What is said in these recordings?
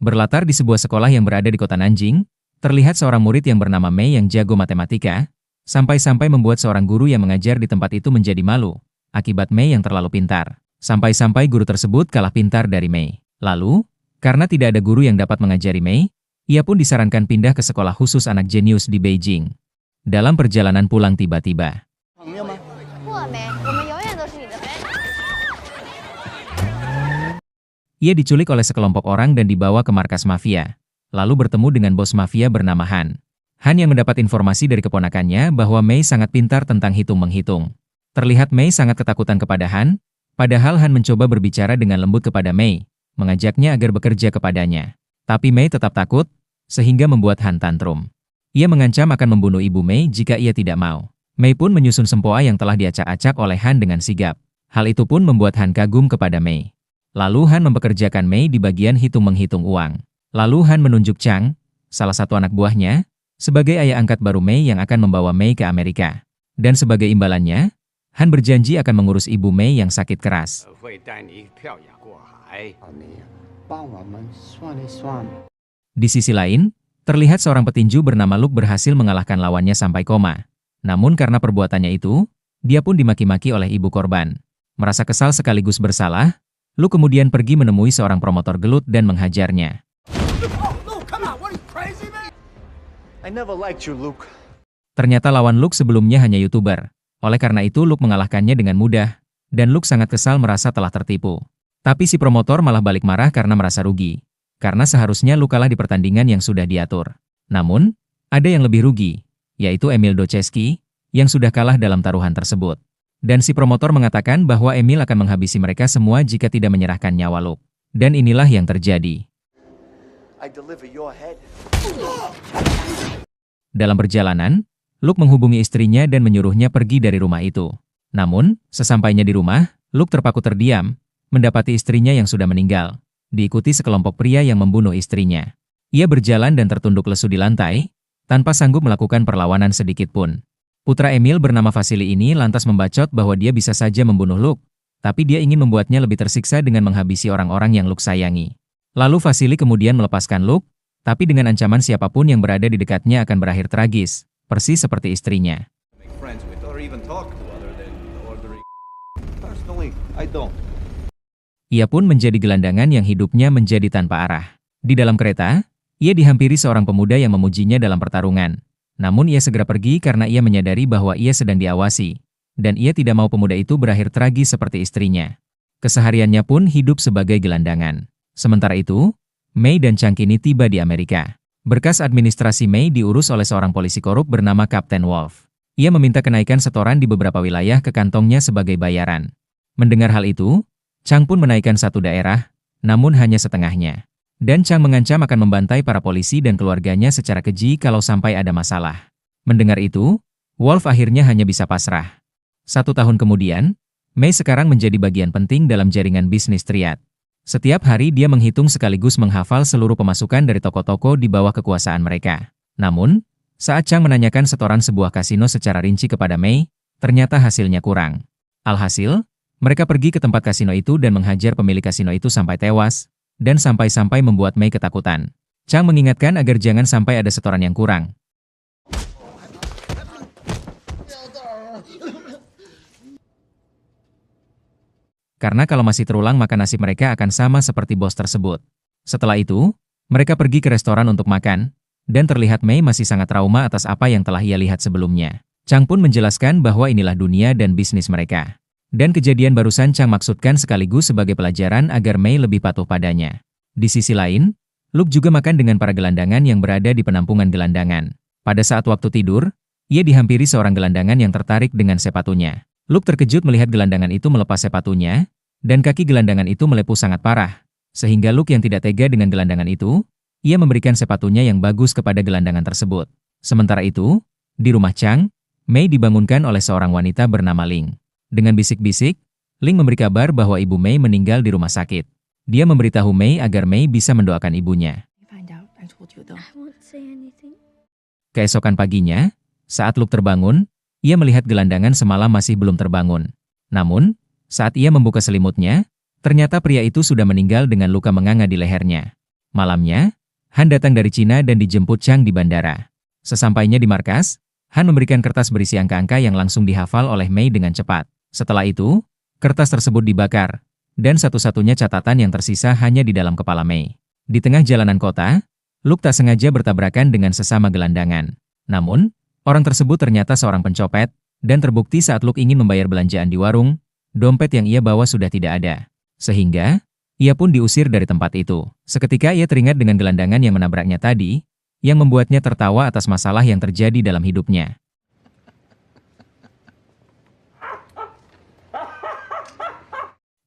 Berlatar di sebuah sekolah yang berada di kota Nanjing, terlihat seorang murid yang bernama Mei yang jago matematika, sampai-sampai membuat seorang guru yang mengajar di tempat itu menjadi malu, akibat Mei yang terlalu pintar. Sampai-sampai guru tersebut kalah pintar dari Mei. Lalu, karena tidak ada guru yang dapat mengajari Mei, ia pun disarankan pindah ke sekolah khusus anak jenius di Beijing. Dalam perjalanan pulang tiba-tiba, ia diculik oleh sekelompok orang dan dibawa ke markas mafia, lalu bertemu dengan bos mafia bernama Han. Han yang mendapat informasi dari keponakannya bahwa Mei sangat pintar tentang hitung-menghitung. Terlihat Mei sangat ketakutan kepada Han, padahal Han mencoba berbicara dengan lembut kepada Mei, mengajaknya agar bekerja kepadanya. Tapi Mei tetap takut, sehingga membuat Han tantrum. Ia mengancam akan membunuh ibu Mei jika ia tidak mau. Mei pun menyusun sempoa yang telah diacak-acak oleh Han dengan sigap. Hal itu pun membuat Han kagum kepada Mei. Lalu Han mempekerjakan Mei di bagian hitung-menghitung uang. Lalu Han menunjuk Chang, salah satu anak buahnya, sebagai ayah angkat baru Mei yang akan membawa Mei ke Amerika. Dan sebagai imbalannya, Han berjanji akan mengurus ibu Mei yang sakit keras. Di sisi lain, terlihat seorang petinju bernama Luke berhasil mengalahkan lawannya sampai koma. Namun karena perbuatannya itu, dia pun dimaki-maki oleh ibu korban. Merasa kesal sekaligus bersalah, Luke kemudian pergi menemui seorang promotor gelut dan menghajarnya. Ternyata lawan Luke sebelumnya hanya YouTuber. Oleh karena itu Luke mengalahkannya dengan mudah, dan Luke sangat kesal merasa telah tertipu. Tapi si promotor malah balik marah karena merasa rugi. Karena seharusnya Luke kalah di pertandingan yang sudah diatur. Namun, ada yang lebih rugi, yaitu Emil Doceski, yang sudah kalah dalam taruhan tersebut. Dan si promotor mengatakan bahwa Emil akan menghabisi mereka semua jika tidak menyerahkan nyawa Luke. Dan inilah yang terjadi. Dalam perjalanan, Luke menghubungi istrinya dan menyuruhnya pergi dari rumah itu. Namun, sesampainya di rumah, Luke terpaku terdiam, mendapati istrinya yang sudah meninggal, diikuti sekelompok pria yang membunuh istrinya. Ia berjalan dan tertunduk lesu di lantai, tanpa sanggup melakukan perlawanan sedikit pun. Putra Emil bernama Vasily ini lantas membacot bahwa dia bisa saja membunuh Luke, tapi dia ingin membuatnya lebih tersiksa dengan menghabisi orang-orang yang Luke sayangi. Lalu Vasily kemudian melepaskan Luke, tapi dengan ancaman siapapun yang berada di dekatnya akan berakhir tragis, persis seperti istrinya. Ia pun menjadi gelandangan yang hidupnya menjadi tanpa arah. Di dalam kereta, ia dihampiri seorang pemuda yang memujinya dalam pertarungan. Namun ia segera pergi karena ia menyadari bahwa ia sedang diawasi, dan ia tidak mau pemuda itu berakhir tragis seperti istrinya. Kesehariannya pun hidup sebagai gelandangan. Sementara itu, Mei dan Chang kini tiba di Amerika. Berkas administrasi Mei diurus oleh seorang polisi korup bernama Kapten Wolf. Ia meminta kenaikan setoran di beberapa wilayah ke kantongnya sebagai bayaran. Mendengar hal itu, Chang pun menaikkan satu daerah, namun hanya setengahnya. Dan Chang mengancam akan membantai para polisi dan keluarganya secara keji kalau sampai ada masalah. Mendengar itu, Wolf akhirnya hanya bisa pasrah. 1 tahun kemudian, Mei sekarang menjadi bagian penting dalam jaringan bisnis triad. Setiap hari dia menghitung sekaligus menghafal seluruh pemasukan dari toko-toko di bawah kekuasaan mereka. Namun, saat Chang menanyakan setoran sebuah kasino secara rinci kepada Mei, ternyata hasilnya kurang. Alhasil, mereka pergi ke tempat kasino itu dan menghajar pemilik kasino itu sampai tewas, dan sampai-sampai membuat Mei ketakutan. Chang mengingatkan agar jangan sampai ada setoran yang kurang. Karena kalau masih terulang maka nasib mereka akan sama seperti bos tersebut. Setelah itu, mereka pergi ke restoran untuk makan, dan terlihat Mei masih sangat trauma atas apa yang telah ia lihat sebelumnya. Chang pun menjelaskan bahwa inilah dunia dan bisnis mereka. Dan kejadian barusan Chang maksudkan sekaligus sebagai pelajaran agar Mei lebih patuh padanya. Di sisi lain, Luke juga makan dengan para gelandangan yang berada di penampungan gelandangan. Pada saat waktu tidur, ia dihampiri seorang gelandangan yang tertarik dengan sepatunya. Luke terkejut melihat gelandangan itu melepas sepatunya, dan kaki gelandangan itu melepuh sangat parah. Sehingga Luke yang tidak tega dengan gelandangan itu, ia memberikan sepatunya yang bagus kepada gelandangan tersebut. Sementara itu, di rumah Chang, Mei dibangunkan oleh seorang wanita bernama Ling. Dengan bisik-bisik, Ling memberi kabar bahwa ibu Mei meninggal di rumah sakit. Dia memberitahu Mei agar Mei bisa mendoakan ibunya. Keesokan paginya, saat Luke terbangun, ia melihat gelandangan semalam masih belum terbangun. Namun, saat ia membuka selimutnya, ternyata pria itu sudah meninggal dengan luka menganga di lehernya. Malamnya, Han datang dari Cina dan dijemput Chang di bandara. Sesampainya di markas, Han memberikan kertas berisi angka-angka yang langsung dihafal oleh Mei dengan cepat. Setelah itu, kertas tersebut dibakar, dan satu-satunya catatan yang tersisa hanya di dalam kepala Mei. Di tengah jalanan kota, Luke tak sengaja bertabrakan dengan sesama gelandangan. Namun, orang tersebut ternyata seorang pencopet, dan terbukti saat Luke ingin membayar belanjaan di warung, dompet yang ia bawa sudah tidak ada. Sehingga, ia pun diusir dari tempat itu. Seketika ia teringat dengan gelandangan yang menabraknya tadi, yang membuatnya tertawa atas masalah yang terjadi dalam hidupnya.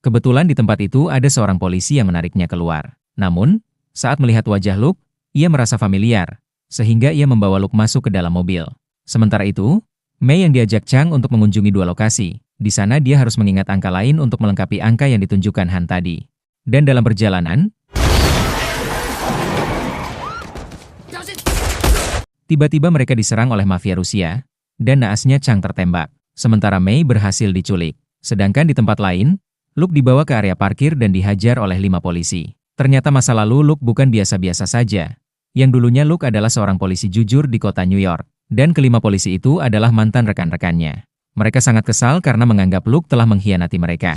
Kebetulan di tempat itu ada seorang polisi yang menariknya keluar. Namun, saat melihat wajah Luke, ia merasa familiar, sehingga ia membawa Luke masuk ke dalam mobil. Sementara itu, Mei yang diajak Chang untuk mengunjungi dua lokasi. Di sana dia harus mengingat angka lain untuk melengkapi angka yang ditunjukkan Han tadi. Dan dalam perjalanan, tiba-tiba mereka diserang oleh mafia Rusia, dan naasnya Chang tertembak. Sementara Mei berhasil diculik. Sedangkan di tempat lain, Luke dibawa ke area parkir dan dihajar oleh 5 polisi. Ternyata masa lalu Luke bukan biasa-biasa saja. Yang dulunya Luke adalah seorang polisi jujur di kota New York. Dan kelima polisi itu adalah mantan rekan-rekannya. Mereka sangat kesal karena menganggap Luke telah mengkhianati mereka.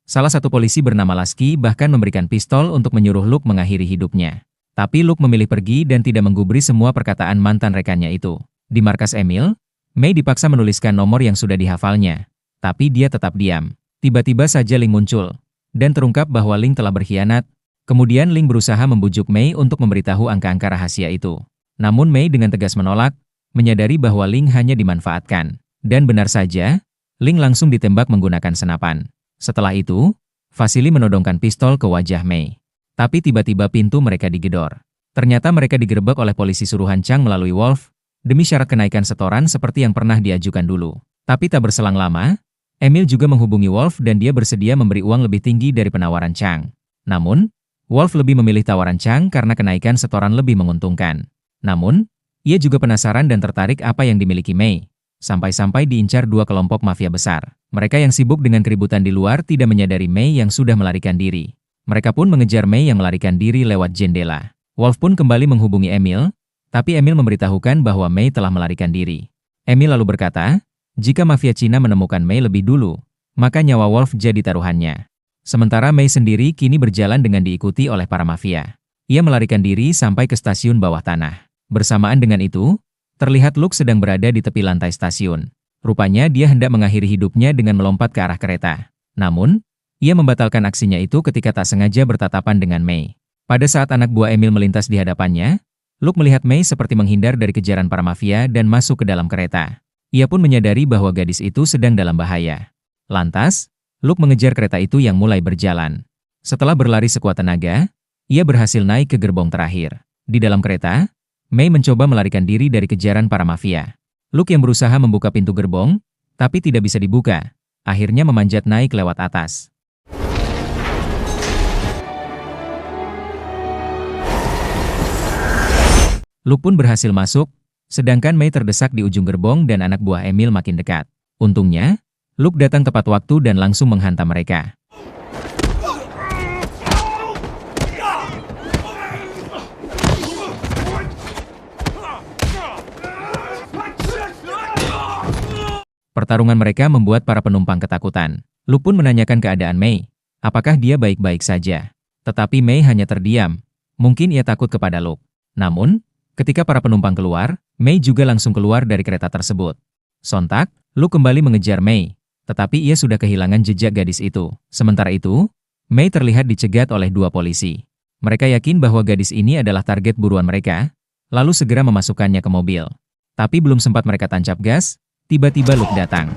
Salah satu polisi bernama Lasky bahkan memberikan pistol untuk menyuruh Luke mengakhiri hidupnya. Tapi Luke memilih pergi dan tidak menggubris semua perkataan mantan rekannya itu. Di markas Emil, Mei dipaksa menuliskan nomor yang sudah dihafalnya. Tapi dia tetap diam. Tiba-tiba saja Ling muncul. Dan terungkap bahwa Ling telah berkhianat. Kemudian Ling berusaha membujuk Mei untuk memberitahu angka-angka rahasia itu. Namun Mei dengan tegas menolak, menyadari bahwa Ling hanya dimanfaatkan. Dan benar saja, Ling langsung ditembak menggunakan senapan. Setelah itu, Vasily menodongkan pistol ke wajah Mei. Tapi tiba-tiba pintu mereka digedor. Ternyata mereka digerebek oleh polisi suruhan Chang melalui Wolf, demi syarat kenaikan setoran seperti yang pernah diajukan dulu. Tapi tak berselang lama, Emil juga menghubungi Wolf dan dia bersedia memberi uang lebih tinggi dari penawaran Chang. Namun, Wolf lebih memilih tawaran Chang karena kenaikan setoran lebih menguntungkan. Namun, ia juga penasaran dan tertarik apa yang dimiliki Mei. Sampai-sampai diincar 2 kelompok mafia besar. Mereka yang sibuk dengan keributan di luar tidak menyadari Mei yang sudah melarikan diri. Mereka pun mengejar Mei yang melarikan diri lewat jendela. Wolf pun kembali menghubungi Emil, tapi Emil memberitahukan bahwa Mei telah melarikan diri. Emil lalu berkata, jika mafia Cina menemukan Mei lebih dulu, maka nyawa Wolf jadi taruhannya. Sementara Mei sendiri kini berjalan dengan diikuti oleh para mafia. Ia melarikan diri sampai ke stasiun bawah tanah. Bersamaan dengan itu, terlihat Luke sedang berada di tepi lantai stasiun. Rupanya dia hendak mengakhiri hidupnya dengan melompat ke arah kereta. Namun, ia membatalkan aksinya itu ketika tak sengaja bertatapan dengan Mei. Pada saat anak buah Emil melintas di hadapannya, Luke melihat Mei seperti menghindar dari kejaran para mafia dan masuk ke dalam kereta. Ia pun menyadari bahwa gadis itu sedang dalam bahaya. Lantas, Luke mengejar kereta itu yang mulai berjalan. Setelah berlari sekuat tenaga, ia berhasil naik ke gerbong terakhir. Di dalam kereta, Mei mencoba melarikan diri dari kejaran para mafia. Luke yang berusaha membuka pintu gerbong, tapi tidak bisa dibuka. Akhirnya memanjat naik lewat atas. Luke pun berhasil masuk, sedangkan Mei terdesak di ujung gerbong dan anak buah Emil makin dekat. Untungnya, Luke datang tepat waktu dan langsung menghantam mereka. Pertarungan mereka membuat para penumpang ketakutan. Luke pun menanyakan keadaan Mei. Apakah dia baik-baik saja? Tetapi Mei hanya terdiam. Mungkin ia takut kepada Luke. Namun, ketika para penumpang keluar, Mei juga langsung keluar dari kereta tersebut. Sontak, Luke kembali mengejar Mei, tetapi ia sudah kehilangan jejak gadis itu. Sementara itu, Mei terlihat dicegat oleh 2 polisi. Mereka yakin bahwa gadis ini adalah target buruan mereka, lalu segera memasukkannya ke mobil. Tapi belum sempat mereka tancap gas, tiba-tiba Luke datang.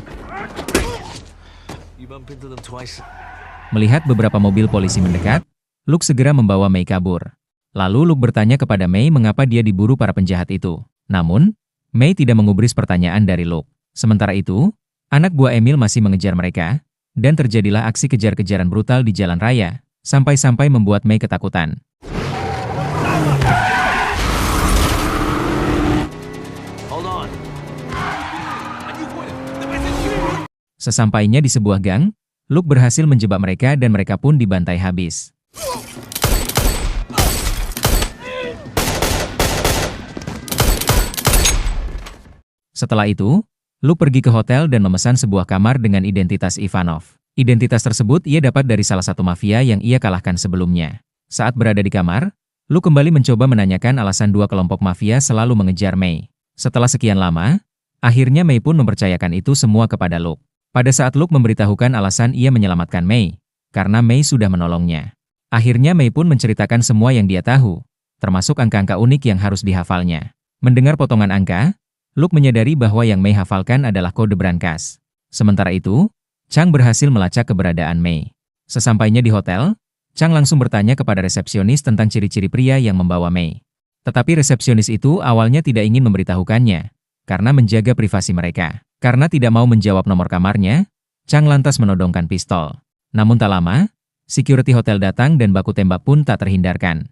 Melihat beberapa mobil polisi mendekat, Luke segera membawa Mei kabur. Lalu Luke bertanya kepada Mei mengapa dia diburu para penjahat itu. Namun, Mei tidak mengubris pertanyaan dari Luke. Sementara itu, anak buah Emil masih mengejar mereka, dan terjadilah aksi kejar-kejaran brutal di jalan raya, sampai-sampai membuat Mei ketakutan. Sesampainya di sebuah gang, Luke berhasil menjebak mereka dan mereka pun dibantai habis. Setelah itu, Luke pergi ke hotel dan memesan sebuah kamar dengan identitas Ivanov. Identitas tersebut ia dapat dari salah satu mafia yang ia kalahkan sebelumnya. Saat berada di kamar, Luke kembali mencoba menanyakan alasan dua kelompok mafia selalu mengejar Mei. Setelah sekian lama, akhirnya Mei pun mempercayakan itu semua kepada Luke. Pada saat Luke memberitahukan alasan ia menyelamatkan Mei, karena Mei sudah menolongnya. Akhirnya Mei pun menceritakan semua yang dia tahu, termasuk angka-angka unik yang harus dihafalnya. Mendengar potongan angka, Luke menyadari bahwa yang Mei hafalkan adalah kode brankas. Sementara itu, Chang berhasil melacak keberadaan Mei. Sesampainya di hotel, Chang langsung bertanya kepada resepsionis tentang ciri-ciri pria yang membawa Mei. Tetapi resepsionis itu awalnya tidak ingin memberitahukannya, karena menjaga privasi mereka. Karena tidak mau menjawab nomor kamarnya, Chang lantas menodongkan pistol. Namun tak lama, security hotel datang dan baku tembak pun tak terhindarkan.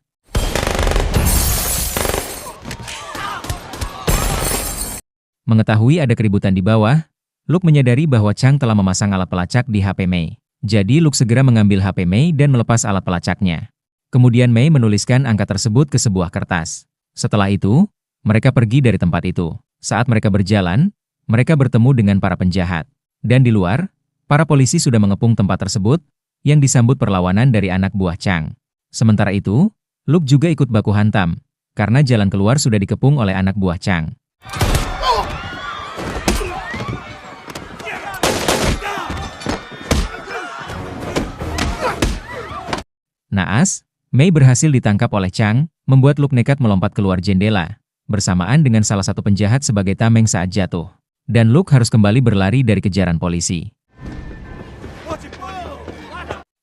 Mengetahui ada keributan di bawah, Luke menyadari bahwa Chang telah memasang alat pelacak di HP Mei. Jadi Luke segera mengambil HP Mei dan melepas alat pelacaknya. Kemudian Mei menuliskan angka tersebut ke sebuah kertas. Setelah itu, mereka pergi dari tempat itu. Saat mereka berjalan, mereka bertemu dengan para penjahat. Dan di luar, para polisi sudah mengepung tempat tersebut, yang disambut perlawanan dari anak buah Chang. Sementara itu, Luke juga ikut baku hantam, karena jalan keluar sudah dikepung oleh anak buah Chang. Naas, Mei berhasil ditangkap oleh Chang, membuat Luke nekat melompat keluar jendela, bersamaan dengan salah satu penjahat sebagai tameng saat jatuh. Dan Luke harus kembali berlari dari kejaran polisi.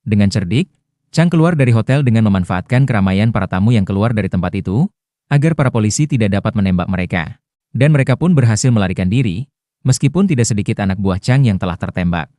Dengan cerdik, Chang keluar dari hotel dengan memanfaatkan keramaian para tamu yang keluar dari tempat itu, agar para polisi tidak dapat menembak mereka. Dan mereka pun berhasil melarikan diri, meskipun tidak sedikit anak buah Chang yang telah tertembak.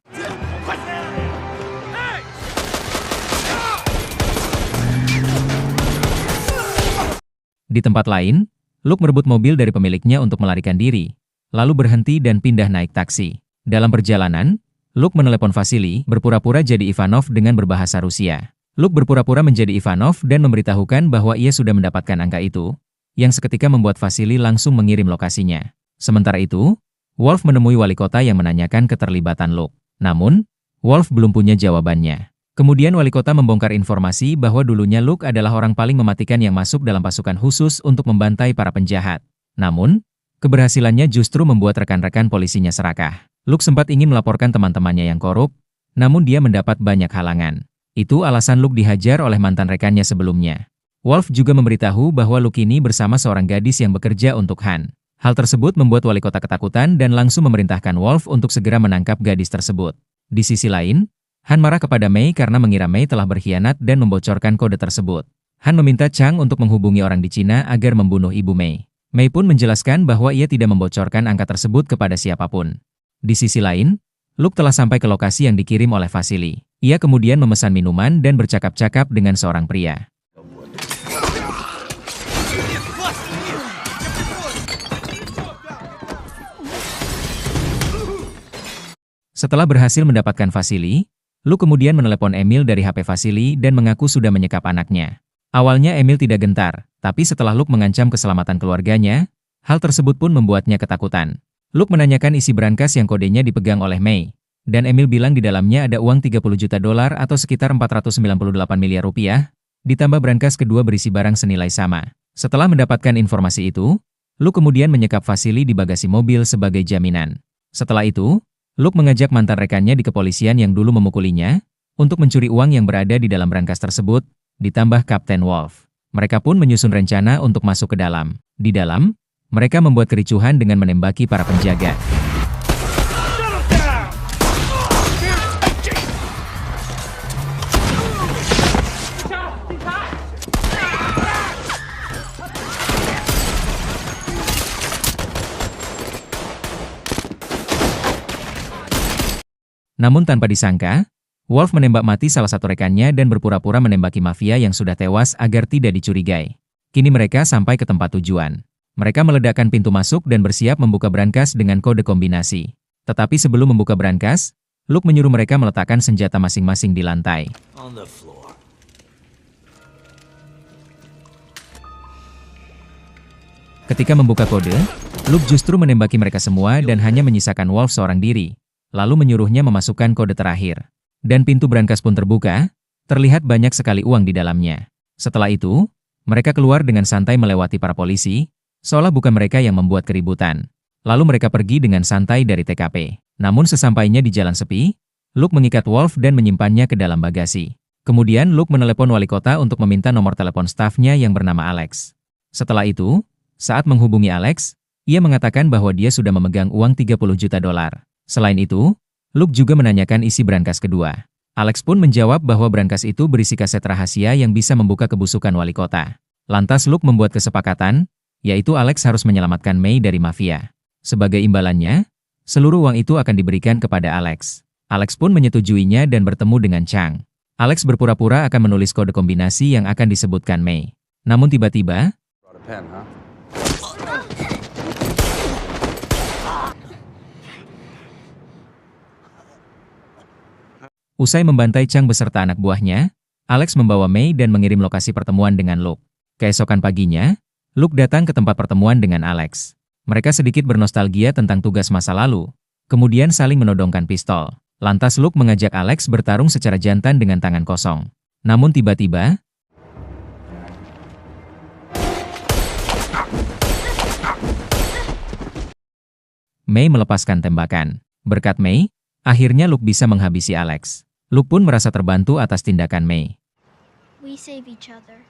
Di tempat lain, Luke merebut mobil dari pemiliknya untuk melarikan diri, lalu berhenti dan pindah naik taksi. Dalam perjalanan, Luke menelepon Vasily, berpura-pura jadi Ivanov dengan berbahasa Rusia. Luke berpura-pura menjadi Ivanov dan memberitahukan bahwa ia sudah mendapatkan angka itu, yang seketika membuat Vasily langsung mengirim lokasinya. Sementara itu, Wolf menemui wali kota yang menanyakan keterlibatan Luke. Namun, Wolf belum punya jawabannya. Kemudian wali kota membongkar informasi bahwa dulunya Luke adalah orang paling mematikan yang masuk dalam pasukan khusus untuk membantai para penjahat. Namun, keberhasilannya justru membuat rekan-rekan polisinya serakah. Luke sempat ingin melaporkan teman-temannya yang korup, namun dia mendapat banyak halangan. Itu alasan Luke dihajar oleh mantan rekannya sebelumnya. Wolf juga memberitahu bahwa Luke ini bersama seorang gadis yang bekerja untuk Han. Hal tersebut membuat wali kota ketakutan dan langsung memerintahkan Wolf untuk segera menangkap gadis tersebut. Di sisi lain, Han marah kepada Mei karena mengira Mei telah berkhianat dan membocorkan kode tersebut. Han meminta Chang untuk menghubungi orang di Cina agar membunuh ibu Mei. Mei pun menjelaskan bahwa ia tidak membocorkan angka tersebut kepada siapapun. Di sisi lain, Luke telah sampai ke lokasi yang dikirim oleh Vasily. Ia kemudian memesan minuman dan bercakap-cakap dengan seorang pria. Setelah berhasil mendapatkan Vasily, Luke kemudian menelepon Emil dari HP Vasily dan mengaku sudah menyekap anaknya. Awalnya Emil tidak gentar, tapi setelah Luke mengancam keselamatan keluarganya, hal tersebut pun membuatnya ketakutan. Luke menanyakan isi brankas yang kodenya dipegang oleh Mei, dan Emil bilang di dalamnya ada uang 30 juta dolar atau sekitar 498 miliar rupiah, ditambah brankas kedua berisi barang senilai sama. Setelah mendapatkan informasi itu, Luke kemudian menyekap Vasily di bagasi mobil sebagai jaminan. Setelah itu, Luke mengajak mantan rekannya di kepolisian yang dulu memukulinya, untuk mencuri uang yang berada di dalam brankas tersebut, ditambah Kapten Wolf. Mereka pun menyusun rencana untuk masuk ke dalam. Di dalam, mereka membuat kericuhan dengan menembaki para penjaga. Namun tanpa disangka, Wolf menembak mati salah satu rekannya dan berpura-pura menembaki mafia yang sudah tewas agar tidak dicurigai. Kini mereka sampai ke tempat tujuan. Mereka meledakkan pintu masuk dan bersiap membuka brankas dengan kode kombinasi. Tetapi sebelum membuka brankas, Luke menyuruh mereka meletakkan senjata masing-masing di lantai. On the floor. Ketika membuka kode, Luke justru menembaki mereka semua dan hanya menyisakan Wolf seorang diri, lalu menyuruhnya memasukkan kode terakhir. Dan pintu brankas pun terbuka, terlihat banyak sekali uang di dalamnya. Setelah itu, mereka keluar dengan santai melewati para polisi, seolah bukan mereka yang membuat keributan. Lalu mereka pergi dengan santai dari TKP. Namun sesampainya di jalan sepi, Luke mengikat Wolf dan menyimpannya ke dalam bagasi. Kemudian Luke menelepon wali kota untuk meminta nomor telepon stafnya yang bernama Alex. Setelah itu, saat menghubungi Alex, ia mengatakan bahwa dia sudah memegang uang 30 juta dolar. Selain itu, Luke juga menanyakan isi brankas kedua. Alex pun menjawab bahwa brankas itu berisi kaset rahasia yang bisa membuka kebusukan wali kota. Lantas Luke membuat kesepakatan, yaitu Alex harus menyelamatkan May dari mafia. Sebagai imbalannya, seluruh uang itu akan diberikan kepada Alex. Alex pun menyetujuinya dan bertemu dengan Chang. Alex berpura-pura akan menulis kode kombinasi yang akan disebutkan May. Namun tiba-tiba, usai membantai Chang beserta anak buahnya, Alex membawa May dan mengirim lokasi pertemuan dengan Luke. Keesokan paginya, Luke datang ke tempat pertemuan dengan Alex. Mereka sedikit bernostalgia tentang tugas masa lalu, kemudian saling menodongkan pistol. Lantas Luke mengajak Alex bertarung secara jantan dengan tangan kosong. Namun tiba-tiba, May melepaskan tembakan. Berkat May, akhirnya Luke bisa menghabisi Alex. Luke pun merasa terbantu atas tindakan May. We save each other.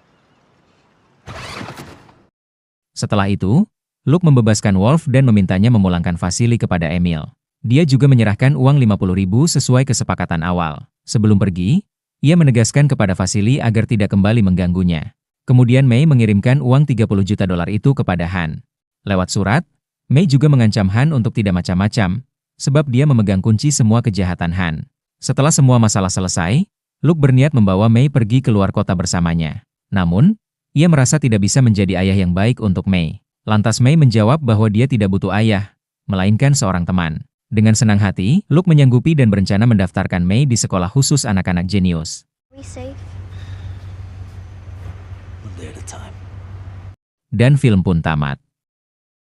Setelah itu, Luke membebaskan Wolf dan memintanya memulangkan Vasily kepada Emil. Dia juga menyerahkan uang 50.000 sesuai kesepakatan awal. Sebelum pergi, ia menegaskan kepada Vasily agar tidak kembali mengganggunya. Kemudian May mengirimkan uang 30 juta dolar itu kepada Han. Lewat surat, May juga mengancam Han untuk tidak macam-macam, sebab dia memegang kunci semua kejahatan Han. Setelah semua masalah selesai, Luke berniat membawa May pergi ke luar kota bersamanya. Namun, ia merasa tidak bisa menjadi ayah yang baik untuk May. Lantas May menjawab bahwa dia tidak butuh ayah, melainkan seorang teman. Dengan senang hati, Luke menyanggupi dan berencana mendaftarkan May di sekolah khusus anak-anak jenius. We safe. One day at a time. Dan film pun tamat.